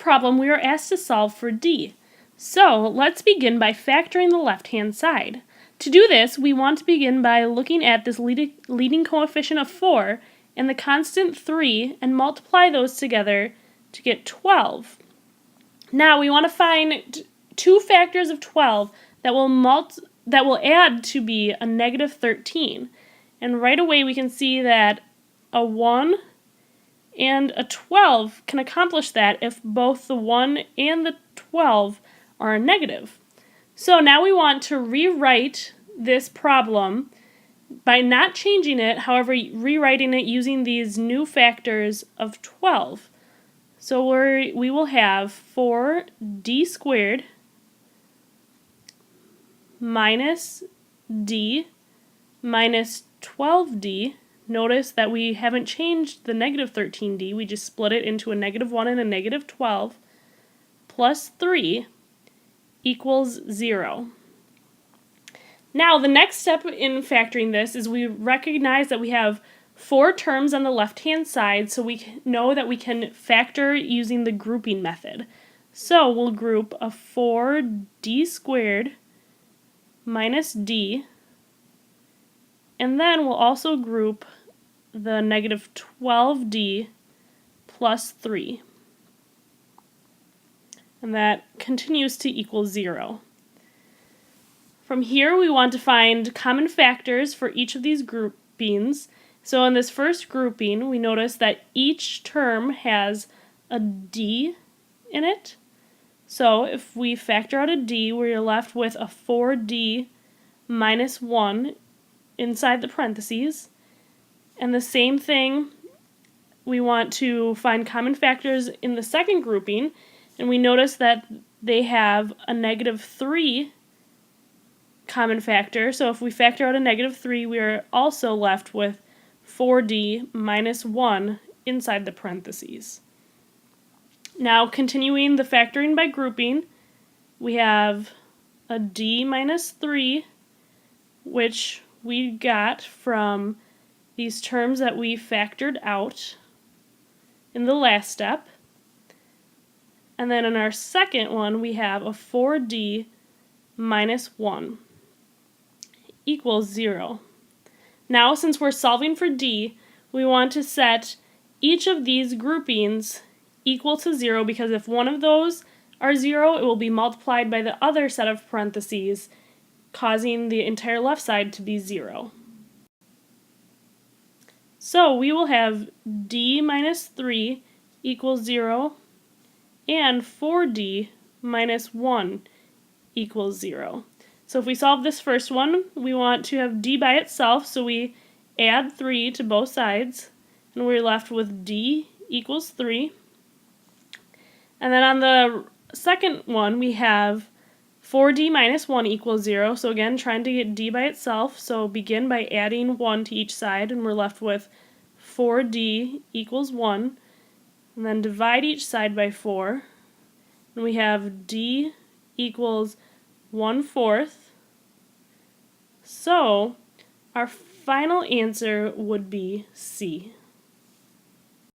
problem, we are asked to solve for d. So let's begin by factoring the left-hand side. To do this, we want to begin by looking at this leading coefficient of 4 and the constant 3 and multiply those together to get 12. Now we want to find two factors of 12 that will add to be a negative 13. And right away we can see that a 1 and a 12 can accomplish that if both the 1 and the 12 are a negative. So now we want to rewrite this problem by not changing it, however, rewriting it using these new factors of 12. So we will have 4d squared minus d minus 12d. Notice that we haven't changed the negative 13d, we just split it into a negative 1 and a negative 12, plus 3 equals 0. Now the next step in factoring this is we recognize that we have 4 terms on the left-hand side, so we know that we can factor using the grouping method. So we'll group a 4d squared minus d, and then we'll also group the negative 12d plus 3. And that continues to equal 0. From here we want to find common factors for each of these groupings. So in this first grouping we notice that each term has a d in it. So if we factor out a d, we're left with a 4d minus 1 inside the parentheses. And the same thing, we want to find common factors in the second grouping, and we notice that they have a negative 3 common factor. So if we factor out a negative 3, we are also left with 4d minus 1 inside the parentheses. Now continuing the factoring by grouping, we have a d minus 3, which we got from these terms that we factored out in the last step. And then in our second one we have a 4d minus 1 equals 0. Now since we're solving for d, we want to set each of these groupings equal to 0, because if one of those are 0, it will be multiplied by the other set of parentheses, causing the entire left side to be 0. So we will have d minus 3 equals 0 and 4d minus 1 equals 0. So if we solve this first one, we want to have d by itself, so we add 3 to both sides, and we're left with d equals 3. And then on the second one, we have 4d minus 1 equals 0. So again, trying to get d by itself, so begin by adding 1 to each side, and we're left with 4d equals 1. And then divide each side by 4, and we have d equals 1/4. So our final answer would be C.